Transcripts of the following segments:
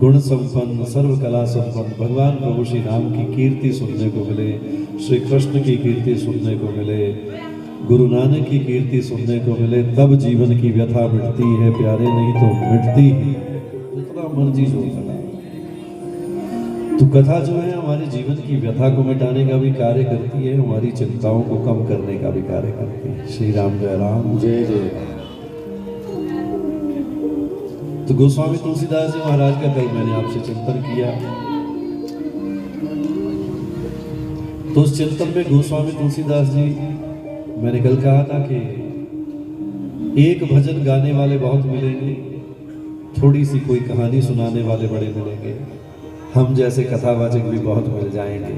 गुण संपन्न सर्व कला संपन्न भगवान प्रभु श्री राम की कीर्ति सुनने को मिले, श्री कृष्ण की कीर्ति सुनने को मिले, गुरु नानक की कीर्ति सुनने को मिले, तब जीवन की व्यथा मिटती है प्यारे, नहीं तो मिटती ही जितना मर्जी जो कथा। तो कथा जो है हमारे जीवन की व्यथा को मिटाने का भी कार्य करती है, हमारी चिंताओं को कम करने का भी कार्य करती है। श्री राम जय राम जय जय। तो गोस्वामी तुलसीदास जी महाराज का कल मैंने आपसे चिंतन किया, तो उस चिंतन में गोस्वामी तुलसीदास जी, मैंने कल कहा था कि एक भजन गाने वाले बहुत मिलेंगे, थोड़ी सी कोई कहानी सुनाने वाले बड़े मिलेंगे, हम जैसे कथावाचक भी बहुत मिल जाएंगे।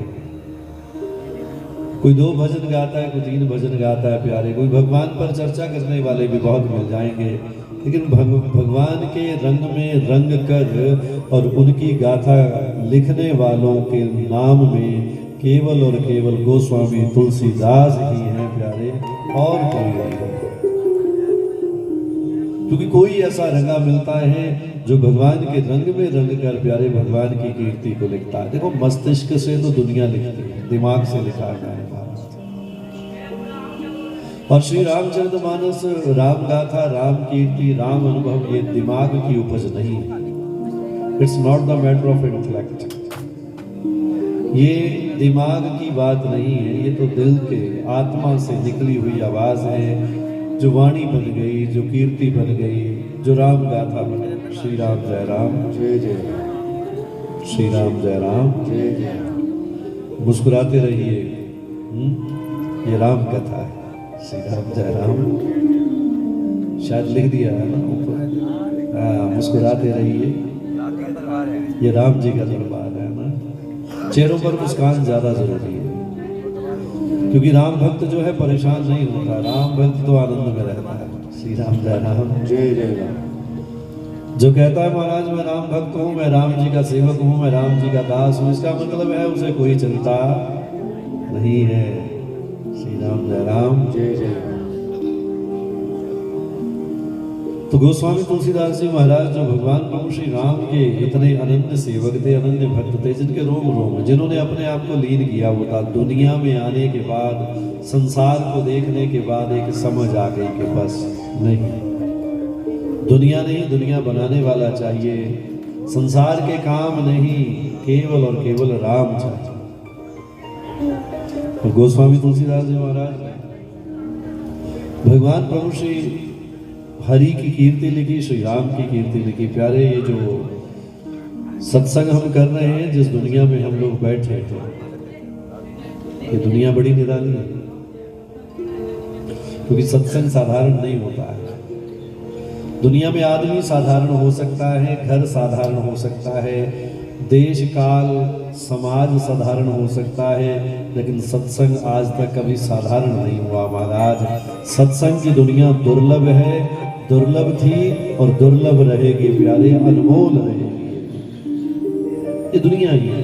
कोई 2 भजन गाता है, कोई 3 भजन गाता है प्यारे, कोई भगवान पर चर्चा करने वाले भी बहुत मिल जाएंगे, लेकिन भगवान के रंग में रंग कर और उनकी गाथा लिखने वालों के नाम में केवल और केवल गोस्वामी तुलसीदास ही हैं प्यारे, और कोई नहीं। क्योंकि कोई ऐसा रंगा मिलता है जो भगवान के रंग में रंग कर प्यारे भगवान की कीर्ति को लिखता है। देखो मस्तिष्क से तो दुनिया लिखती है, दिमाग से लिखा है। और श्री रामचरितमानस, राम गाथा, राम कीर्ति, राम अनुभव ये दिमाग की उपज नहीं है। It's not the matter of intellect, ये दिमाग की बात नहीं है, ये तो दिल के आत्मा से निकली हुई आवाज है, जो वाणी बन गई, जो कीर्ति बन गई, जो राम गाथा बन गई। श्री राम जय राम जय जय, श्री राम जय राम जय जय। मुस्कुराते रहिए, ये राम कथा है। श्री राम जय राम, शायद लिख दिया है ना ऊपर। हाँ, मुस्कुराते रहिए, ये राम जी का दरबार है ना। चेहरों पर मुस्कान ज्यादा जरूरी है, क्योंकि राम भक्त जो है परेशान नहीं होता, राम भक्त तो आनंद में रहता है। श्री राम जय राम जय जय राम। जो कहता है महाराज मैं राम भक्त हूँ, मैं राम जी का सेवक हूँ, मैं राम जी का दास हूँ, इसका मतलब है उसे कोई चिंता नहीं है। श्री राम जय राम जय जय। तो गोस्वामी तुलसीदास जी महाराज जो भगवान प्रभु श्री राम के इतने अनन्य सेवक थे, अनन्य भक्त थे, जिनके रोम रोम, जिन्होंने अपने आप को लीन किया हुआ था, दुनिया में आने के बाद, संसार को देखने के बाद एक समझ आ गई कि बस नहीं, दुनिया नहीं, दुनिया बनाने वाला चाहिए, संसार के काम नहीं, केवल और केवल राम चाहिए। और गोस्वामी तुलसीदास जी महाराज भगवान प्रभु श्री हरि की कीर्ति लिखी, श्री राम की कीर्ति लिखी। प्यारे ये जो सत्संग हम कर रहे हैं, जिस दुनिया में हम लोग बैठे थे, ये दुनिया बड़ी निराली है, क्योंकि सत्संग साधारण नहीं होता है। दुनिया में आदमी साधारण हो सकता है, घर साधारण हो सकता है, देश काल समाज साधारण हो सकता है, लेकिन सत्संग आज तक कभी साधारण नहीं हुआ महाराज। सत्संग की दुनिया दुर्लभ है, दुर्लभ थी और दुर्लभ रहेगी प्यारे, अनमोल रहेगी। ये दुनिया ही है।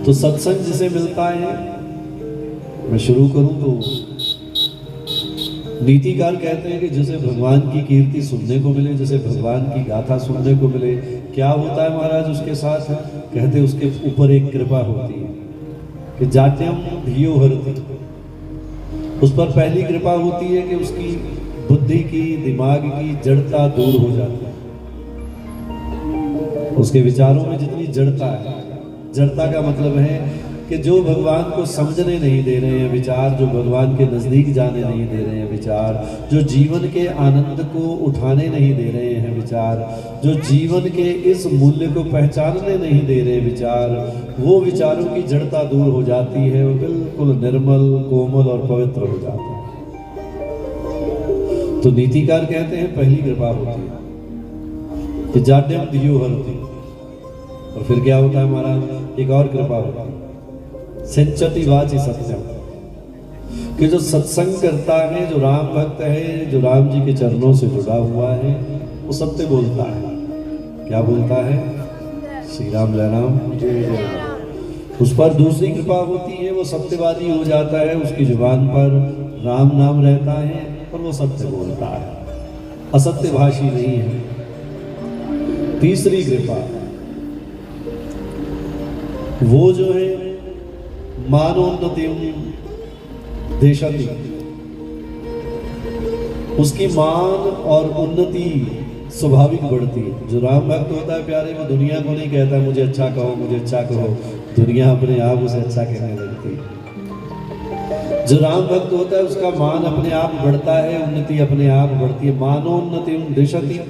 तो सत्संग जिसे मिलता है, मैं शुरू करूं तो नीतिकार कहते हैं कि जैसे भगवान की कीर्ति सुनने को मिले, जैसे भगवान की गाथा सुनने को मिले, क्या होता है महाराज उसके साथ? कहते उसके ऊपर एक कृपा होती है कि जात्यम धियो हरति। उस पर पहली कृपा होती है कि उसकी बुद्धि की, दिमाग की जड़ता दूर हो जाती है। उसके विचारों में जितनी जड़ता है, जड़ता का मतलब है कि जो भगवान को समझने नहीं दे रहे हैं विचार, जो भगवान के नजदीक जाने नहीं दे रहे हैं विचार, जो जीवन के आनंद को उठाने नहीं दे रहे हैं विचार, जो जीवन के इस मूल्य को पहचानने नहीं दे रहे विचार, वो विचारों की जड़ता दूर हो जाती है, वो बिल्कुल निर्मल, कोमल और पवित्र हो जाता है। तो नीतिकार कहते हैं पहली कृपा होती है कि जाड्यम धियो हरति। और फिर क्या होता है महाराज? एक और कृपा होती है, सिंचति वाचि सत्यम, कि जो सत्संग करता है, जो राम भक्त है, जो राम जी के चरणों से जुड़ा हुआ है, वो सत्य बोलता है। क्या बोलता है? श्री राम जय राम जय जय। उस पर दूसरी कृपा होती है, वो सत्यवादी हो जाता है, उसकी जुबान पर राम नाम रहता है और वो सत्य बोलता है, असत्य भाषी नहीं है। तीसरी कृपा वो जो है मानोन्नति देशति, उसकी मान और उन्नति स्वाभाविक बढ़ती है। जो राम भक्त होता है प्यारे, वो दुनिया को नहीं कहता मुझे अच्छा कहो मुझे अच्छा कहो, दुनिया अपने आप उसे अच्छा कहने लगती है। जो राम भक्त होता है उसका मान अपने आप बढ़ता है, उन्नति अपने आप बढ़ती है। मानोन्नति दिशति।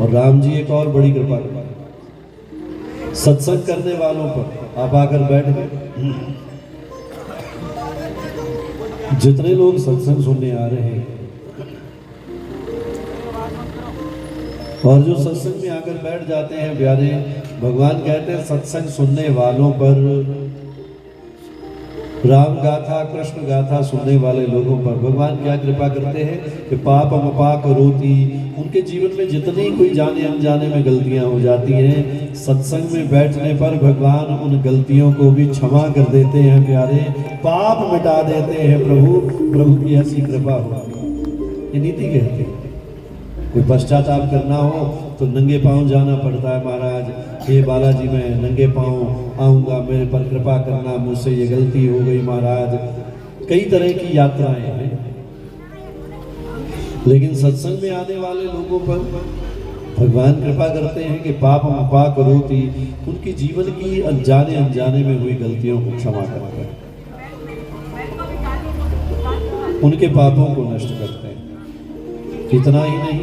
और राम जी एक और बड़ी कृपा करते हैं, सत्संग करने वालों पर आप आकर बैठ गए। जितने लोग सत्संग सुनने आ रहे हैं और जो सत्संग में आकर बैठ जाते हैं प्यारे, भगवान कहते हैं सत्संग सुनने वालों पर, राम गाथा कृष्ण गाथा सुनने वाले लोगों पर भगवान क्या कृपा करते हैं कि पापम अपाक रोती, उनके जीवन में जितनी कोई जाने अनजाने में गलतियां हो जाती हैं, सत्संग में बैठने पर भगवान उन गलतियों को भी क्षमा कर देते हैं प्यारे, पाप मिटा देते हैं। प्रभु की ऐसी कृपा होती है। ये नीति कहते हैं कोई पश्चाताप करना हो तो नंगे पांव जाना पड़ता है। महाराज हे बालाजी मैं नंगे पांव आऊँगा, मेरे पर कृपा करना, मुझसे ये गलती हो गई महाराज। कई तरह की यात्राएं हैं, लेकिन सत्संग में आने वाले लोगों पर भगवान कृपा करते हैं कि पाप अपाक रोती, उनकी जीवन की अनजाने में हुई गलतियों को क्षमा करते हैं, उनके पापों को नष्ट करते हैं। इतना ही नहीं,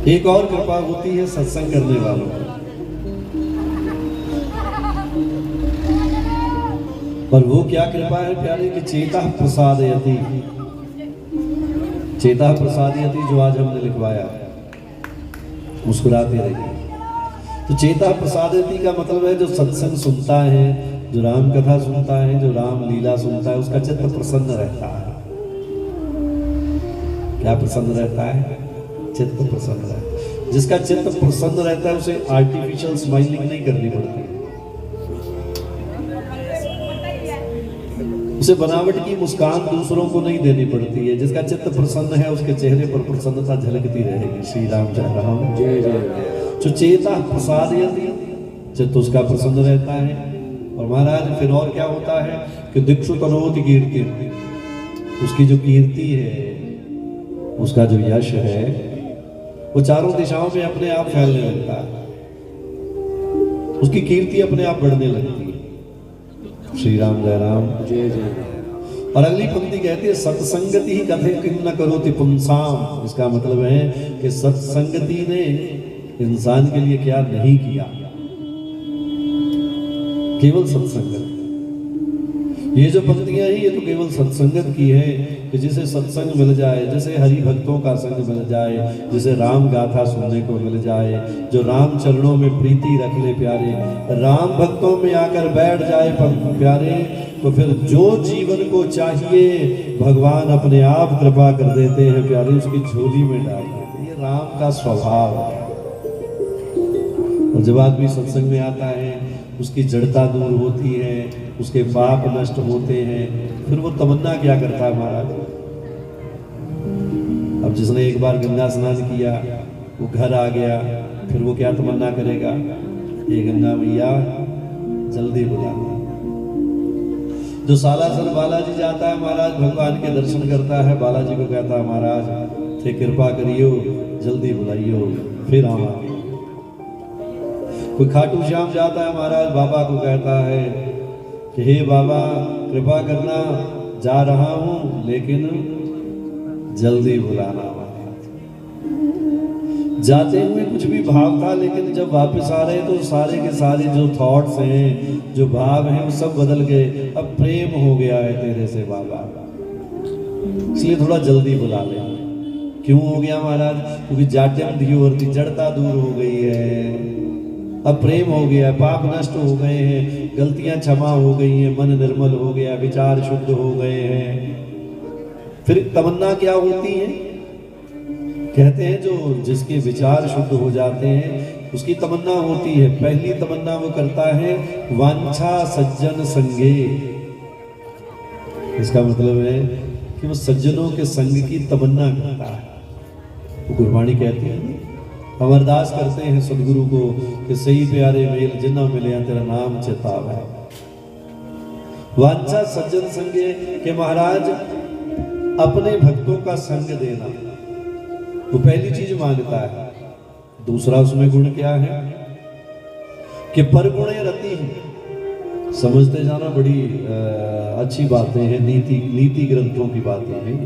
एक और कृपा होती है सत्संग करने वालों पर, और वो क्या कृपा है प्यारे कि चेता प्रसादयति। चेता प्रसादयति जो आज हमने लिखवाया, मुस्कुराते रहिए। तो चेता प्रसादयति का मतलब है जो सत्संग सुनता है, जो राम कथा सुनता है, जो राम लीला सुनता है, उसका चित्त प्रसन्न रहता है। क्या प्रसन्न रहता है? चित्त प्रसन्न रहता है। जिसका चित्त प्रसन्न रहता है उसे आर्टिफिशियल स्माइलिंग नहीं करनी पड़ती, उसे बनावट की मुस्कान दूसरों को नहीं देनी पड़ती है। जिसका चित्त प्रसन्न है उसके चेहरे पर प्रसन्नता झलकती रहेगी। श्री राम जय राम जय जय। जो चेता प्रसादयति, चित्त उसका प्रसन्न रहता है। और महाराज फिर और क्या होता है कि दिक्षु करोति कीर्ति, उसकी जो कीर्ति है, उसका जो यश है, वो चारों दिशाओं में अपने आप फैलने लगता है, उसकी कीर्ति अपने आप बढ़ने लगती है। श्री राम जय राम जय जय। और अगली पंक्ति कहती है सत्संगति ही कथे किम न करोति पुंसाम। इसका मतलब है कि सत्संगति ने इंसान के लिए क्या नहीं किया, केवल सत्संगत। ये जो पंक्तियां हैं ये तो केवल सत्संगत की है कि जिसे सत्संग मिल जाए, जिसे हरि भक्तों का संग मिल जाए, जिसे राम गाथा सुनने को मिल जाए, जो राम चरणों में प्रीति रख ले प्यारे, राम भक्तों में आकर बैठ जाए प्यारे, तो फिर जो जीवन को चाहिए भगवान अपने आप कृपा कर देते हैं प्यारे, उसकी झोली में डाल देते। ये राम का स्वभाव है। और जब आदमी सत्संग में आता है उसकी जड़ता दूर होती है, उसके पाप नष्ट होते हैं, फिर वो तमन्ना क्या करता है महाराज। अब जिसने एक बार गंगा स्नान किया वो घर आ गया, फिर वो क्या तमन्ना करेगा, ये गंगा मैया जल्दी बुलाना। जो सालासर बालाजी जाता है महाराज, भगवान के दर्शन करता है, बालाजी को कहता है महाराज थे कृपा करियो, जल्दी बुलाइयो, फिर आवांगे। कोई खाटू श्याम जाता है महाराज, बाबा को कहता है कि हे बाबा कृपा करना, जा रहा हूं लेकिन जल्दी बुलाना। महाराज जाते हुए कुछ भी भाव था, लेकिन जब वापस आ रहे तो सारे के सारे जो थॉट्स हैं, जो भाव हैं, वो सब बदल गए। अब प्रेम हो गया है तेरे से बाबा, इसलिए थोड़ा जल्दी बुला ले। क्यों हो गया महाराज? क्योंकि जाट्यम धियोर्ति, जड़ता दूर हो गई है, अब प्रेम हो गया, पाप नष्ट हो गए हैं, गलतियां क्षमा हो गई हैं, मन निर्मल हो गया, विचार शुद्ध हो गए हैं। फिर तमन्ना क्या होती है? कहते हैं जो जिसके विचार शुद्ध हो जाते हैं उसकी तमन्ना होती है, पहली तमन्ना वो करता है वांछा सज्जन संगे। इसका मतलब है कि वो सज्जनों के संग की तमन्ना करता है। वो गुरबाणी कहती है, हम अरदास करते हैं सदगुरु को कि सही प्यारे मेल जिन्ना मिले तेरा नाम चेतावे। वांछा सज्जन संगे के महाराज अपने भक्तों का संग देना, वो पहली चीज मांगता है। दूसरा उसमें गुण क्या है कि परगुणे रति है। समझते जाना, बड़ी अच्छी बातें हैं, नीति ग्रंथों की बातें हैं।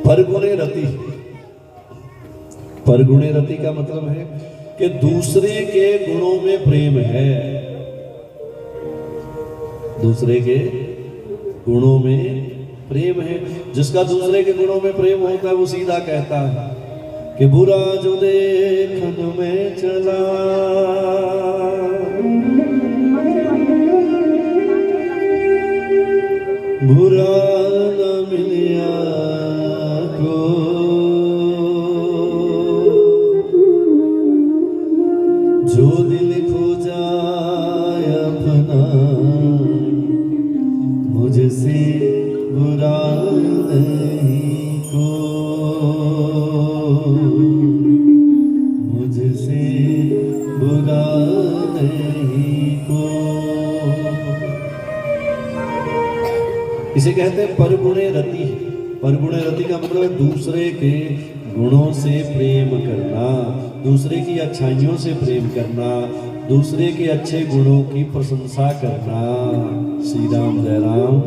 परगुणे रति, परगुणे रति का मतलब है कि दूसरे के गुणों में प्रेम है, दूसरे के गुणों में प्रेम है। जिसका दूसरे के गुणों में प्रेम होता है वो सीधा कहता है कि बुरा जो देखन में चला, बुरा न मिलिया को, जो दिल खो जाए अपना मुझसे बुरा नहीं को, मुझसे बुरा नहीं को। इसे कहते हैं परगुणे रति। परगुणे रति का मतलब है दूसरे के गुणों से प्रेम करना, दूसरे की अच्छाइयों से प्रेम करना, दूसरे के अच्छे गुणों की प्रशंसा करना। श्री राम जय राम,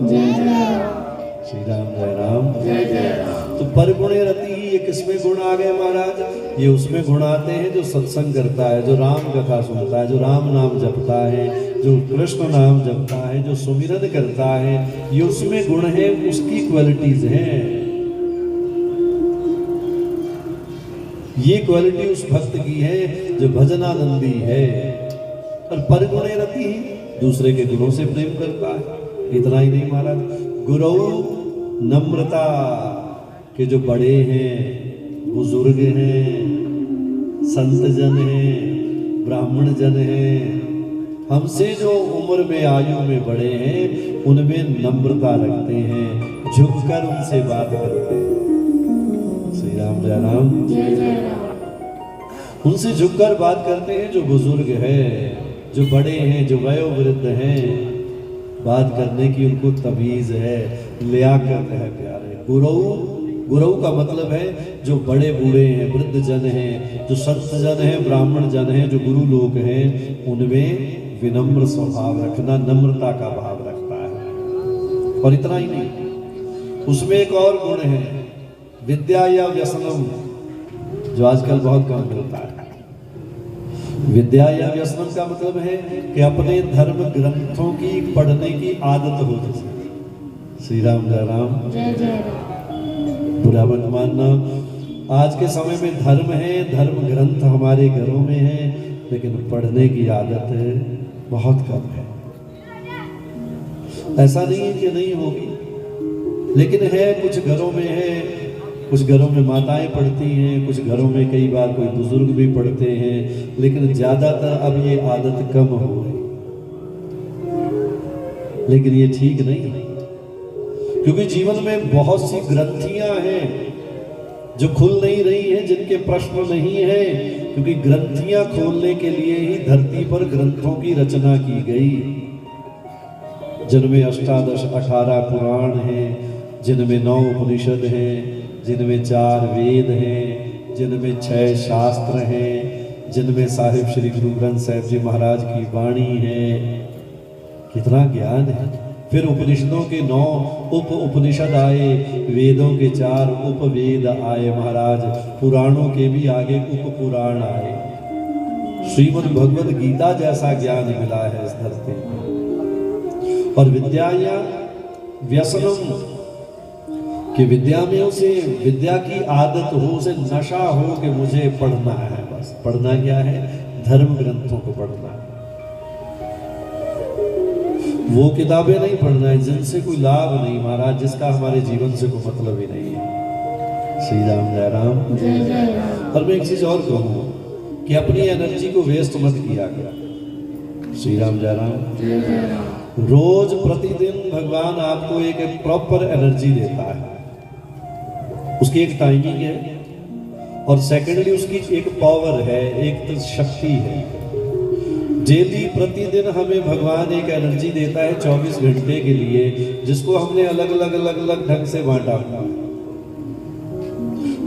श्री राम जय राम, तो परगुणे रति ही ये किसमें गुण आ गए महाराज? ये उसमें गुण आते हैं जो सत्संग करता है, जो राम कथा सुनता है, जो राम नाम जपता है, जो कृष्ण नाम जपता है, जो सुमिरन करता है, ये उसमें गुण है, उसकी क्वालिटीज हैं। ये क्वालिटी उस भक्त की है जो भजनानंदी है। और परगुणे रति ही दूसरे के गुणों से प्रेम करता है। इतना ही नहीं महाराज, गुरु नम्रता के जो बड़े हैं, बुजुर्ग हैं, संत जन हैं, ब्राह्मण जन हैं, हमसे जो उम्र में आयु में बड़े हैं, उनमें नम्रता रखते हैं, झुककर उनसे बात करते हैं। श्री राम जय राम, उनसे झुककर बात करते हैं। जो बुजुर्ग है, जो बड़े हैं, जो वयोवृद्ध हैं, बात करने की उनको तमीज है, लियाकत है प्यारे। गुरु का मतलब है जो बड़े बूढ़े हैं, वृद्ध जन हैं, जो संत जन हैं, ब्राह्मण जन हैं, जो गुरु लोग हैं, उनमें विनम्र स्वभाव रखना, नम्रता का भाव रखता है। और इतना ही नहीं, उसमें एक और गुण है, विद्या या व्यसनम, जो आजकल बहुत कम मिलता है। विद्या या व्यसनम का मतलब है कि अपने धर्म ग्रंथों की पढ़ने की आदत हो जैसे। श्री राम जय राम, बुरा मत मानना, आज के समय में धर्म है, धर्म ग्रंथ हमारे घरों में है, लेकिन पढ़ने की आदत बहुत कम है। ऐसा नहीं है कि नहीं होगी, लेकिन है, कुछ घरों में है, कुछ घरों में माताएं पढ़ती हैं, कुछ घरों में कई बार कोई बुजुर्ग भी पढ़ते हैं, लेकिन ज्यादातर अब ये आदत कम हो गई। लेकिन ये ठीक नहीं, क्योंकि जीवन में बहुत सी ग्रंथियां हैं जो खुल नहीं रही हैं, जिनके प्रश्न नहीं है, क्योंकि ग्रंथियां खोलने के लिए ही धरती पर ग्रंथों की रचना की गई, जिनमें 18 पुराण हैं, जिनमें 9 उपनिषद हैं, जिनमें 4 वेद हैं, जिनमें 6 शास्त्र हैं, जिनमें साहिब श्री गुरु ग्रंथ साहिब जी महाराज की वाणी है। कितना ज्ञान है। फिर उपनिषदों के 9 उप उपनिषद आए, वेदों के 4 उपवेद आए महाराज, पुराणों के भी आगे उप पुराण आए। श्रीमद् भगवद गीता जैसा ज्ञान मिला है इस धरती में। और विद्या या व्यसनम, कि विद्या में उसे विद्या की आदत हो, उसे नशा हो कि मुझे पढ़ना है। बस पढ़ना क्या है? धर्म ग्रंथों को पढ़ना है, वो किताबें नहीं पढ़ना है जिनसे कोई लाभ नहीं महाराज, जिसका हमारे जीवन से कोई मतलब ही नहीं है। श्री राम जय राम। और मैं एक चीज और कहूँ कि अपनी एनर्जी को वेस्ट मत किया करो। श्री राम जय राम। रोज प्रतिदिन भगवान आपको एक प्रॉपर एनर्जी देता है, उसकी एक टाइमिंग है। और सेकेंडली उसकी एक पावर है, एक तो शक्ति है। डेली प्रतिदिन हमें भगवान एक एनर्जी देता है 24 घंटे के लिए, जिसको हमने अलग अलग ढंग से बांटा।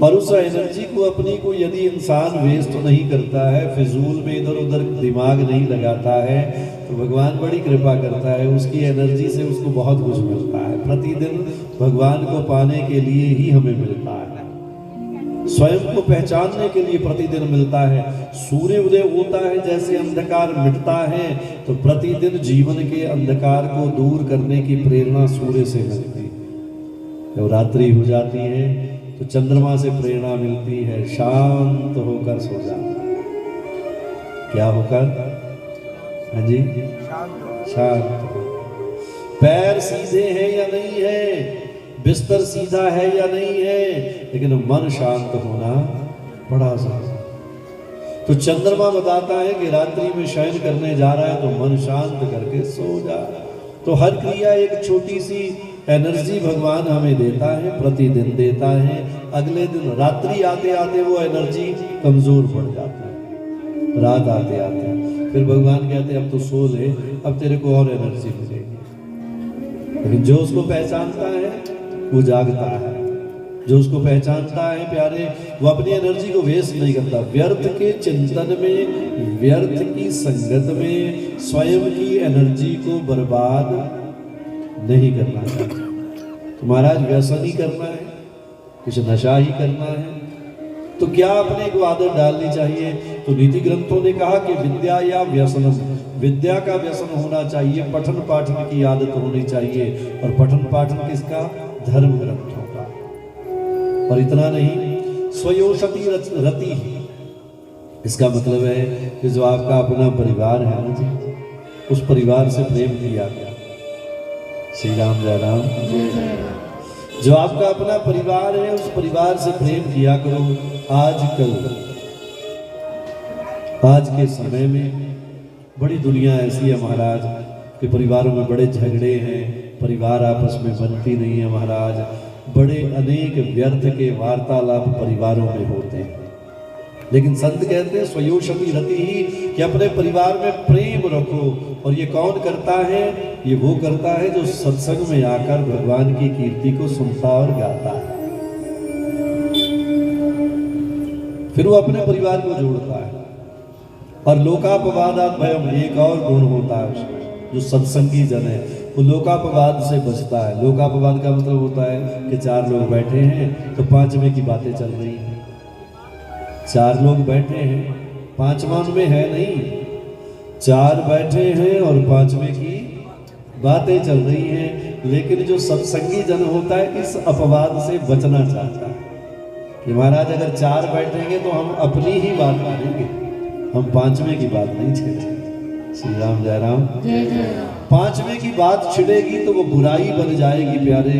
और उस एनर्जी को अपनी को यदि इंसान वेस्ट नहीं करता है, फिजूल में इधर उधर दिमाग नहीं लगाता है, तो भगवान बड़ी कृपा करता है, उसकी एनर्जी से उसको बहुत कुछ मिलता है। प्रतिदिन भगवान को पाने के लिए ही हमें मिलता है, स्वयं को पहचानने के लिए प्रतिदिन मिलता है। सूर्य उदय होता है, जैसे अंधकार मिटता है, तो प्रतिदिन जीवन के अंधकार को दूर करने की प्रेरणा सूर्य से मिलती है। जब रात्रि हो जाती है तो चंद्रमा से प्रेरणा मिलती है, शांत होकर सो जाना। क्या होकर? हाँ जी, शांत। पैर सीधे हैं या नहीं है, बिस्तर सीधा है या नहीं है, लेकिन मन शांत होना बड़ा जरूरी। तो चंद्रमा बताता है कि रात्रि में शयन करने जा रहा है तो मन शांत करके सो जा। तो हर क्रिया एक छोटी सी एनर्जी भगवान हमें देता है, प्रतिदिन देता है। अगले दिन रात्रि आते आते वो एनर्जी कमजोर पड़ जाती है, रात आते आते फिर भगवान कहते हैं अब तो सो ले, अब तेरे को और एनर्जी मिलेगी। लेकिन जो उसको पहचानता है वो जागता है, जो उसको पहचानता है प्यारे, वो अपनी एनर्जी को वेस्ट नहीं करता। व्यर्थ के चिंतन में, व्यर्थ की संगत में स्वयं की एनर्जी को बर्बाद नहीं करना चाहिए। तो महाराज व्यसन ही करना है, कुछ नशा ही करना है, तो क्या अपने को आदत डालनी चाहिए? तो नीति ग्रंथों ने कहा कि विद्या या व्यसनम, विद्या का व्यसन होना चाहिए, पठन पाठन की आदत होनी चाहिए। और पठन पाठन किसका? धर्म ग्रंथों का। और इतना नहीं, स्वयोषति रति, इसका मतलब है कि जो आपका अपना परिवार है ना जी, उस परिवार से प्रेम किया गया। श्री राम जय राम। जो आपका अपना परिवार है, उस परिवार से प्रेम किया करो। आजकल आज के समय में बड़ी दुनिया ऐसी है महाराज कि परिवारों में बड़े झगड़े हैं, परिवार आपस में बनती नहीं है महाराज। बड़े अनेक व्यर्थ के वार्तालाप परिवारों में होते हैं। लेकिन संत कहते हैं स्वयोषति रति ही, कि अपने परिवार में प्रेम रखो। और ये कौन करता है? ये वो करता है जो सत्संग में आकर भगवान की कीर्ति को सुनता और गाता है। फिर वो अपने परिवार को जोड़ता है। और लोकापवादात भयम, एक और गुण होता है उसमें, जो सत्संगी जन है वो लोकापवाद से बचता है। लोकापवाद का मतलब होता है कि 4 लोग बैठे हैं तो 5वें की बातें चल रही हैं। 4 लोग बैठे हैं, 5वां उनमें है नहीं, 4 बैठे हैं और 5वें की बातें चल रही हैं। लेकिन जो सत्संगी जन होता है इस अपवाद से बचना चाहता है कि महाराज अगर 4 बैठेंगे तो हम अपनी ही बात करेंगे, हम 5वें की बात नहीं छेड़ेंगे। श्री राम जय राम। 5वें की बात छिड़ेगी तो वो बुराई बन जाएगी प्यारे,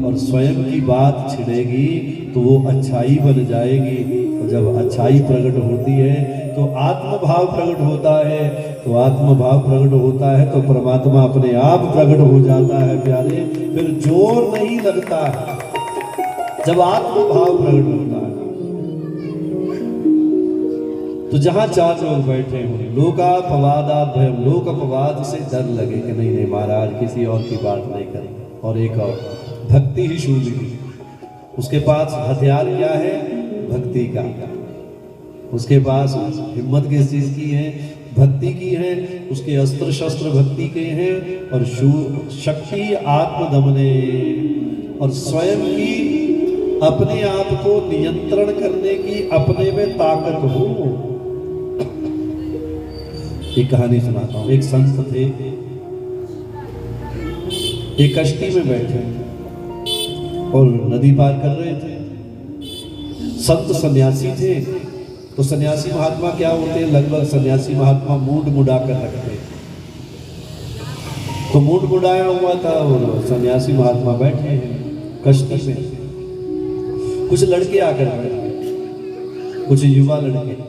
और स्वयं की बात छिड़ेगी तो वो अच्छाई बन जाएगी। और जब अच्छाई प्रकट होती है तो आत्मभाव प्रकट होता है, तो आत्मभाव प्रकट होता है तो परमात्मा अपने आप प्रकट हो जाता है प्यारे। फिर जोर नहीं लगता है जब आत्मभाव प्रकट होता है। तो जहां 4 लोग बैठे हों, लोकापवादात भयम, लोक अपवाद से डर लगे कि नहीं नहीं महाराज किसी और की बात नहीं करेंगे। और एक और, भक्ति ही शूली, उसके पास हथियार क्या है? भक्ति का। उसके पास हिम्मत किस चीज की है? भक्ति की है। उसके अस्त्र शस्त्र भक्ति के हैं। और शक्ति आत्मदमने, और स्वयं की अपने आप को नियंत्रण करने की अपने में ताकत हो। एक कहानी सुनाता हूं। एक संत थे, एक कश्ती में बैठे और नदी पार कर रहे थे। संत सन्यासी थे। तो सन्यासी महात्मा क्या होते हैं? लगभग सन्यासी महात्मा मूड मुड़ा कर रखते। तो मूड मुड़ाया हुआ था और सन्यासी महात्मा बैठे हैं कश्ती में। कुछ लड़के आकर बैठे, कुछ युवा लड़के,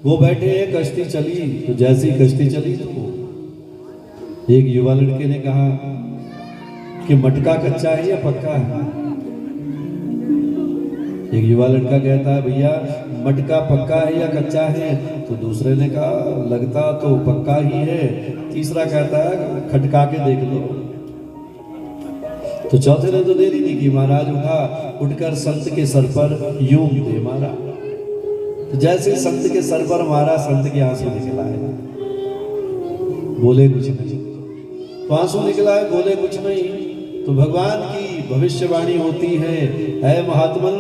वो बैठे हैं। कश्ती चली, तो जैसी कश्ती चली तो एक युवा लड़के ने कहा कि मटका कच्चा है या पक्का है? एक युवा लड़का कहता है, भैया मटका पक्का है या कच्चा है? तो दूसरे ने कहा, लगता तो पक्का ही है। तीसरा कहता है, खटका के देख लो। तो चौथे ने तो देरी नहीं की, महाराज उठकर संत के सर पर यूं दे मारा। तो जैसे संत के सर पर मारा, संत के आंसू निकल आए, बोले कुछ नहीं। तो आंसू निकला है, बोले कुछ नहीं। तो भगवान की भविष्यवाणी होती है, ऐ महात्मन,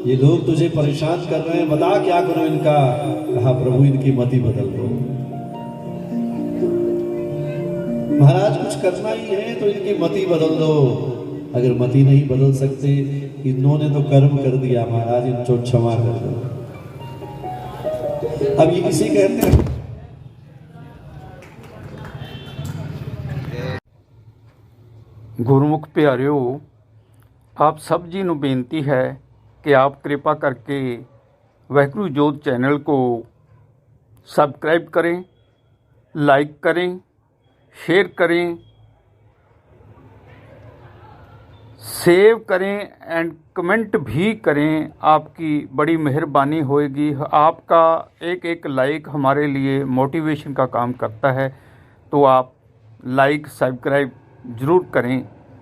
ये लोग तुझे परेशान कर रहे हैं, बता क्या करो इनका? कहा, प्रभु इनकी मति बदल दो। महाराज कुछ करना ही है तो इनकी मति बदल दो। अगर मति नहीं बदल सकते, इन्होंने तो कर्म कर दिया, महाराज इनको क्षमा कर दो। अब ये किसी कहते हैं, ਗੁਰਮੁਖ ਪਿਆਰਿਓ, ਆਪ ਸਭ ਜੀ ਨੂੰ ਬੇਨਤੀ ਹੈ कि आप कृपा करके वाहिगुरु जोत चैनल को सब्सक्राइब करें, लाइक करें, शेयर करें, सेव करें एंड कमेंट भी करें। आपकी बड़ी मेहरबानी होएगी। आपका एक एक लाइक हमारे लिए मोटिवेशन का काम करता है, तो आप लाइक सब्सक्राइब ज़रूर करें।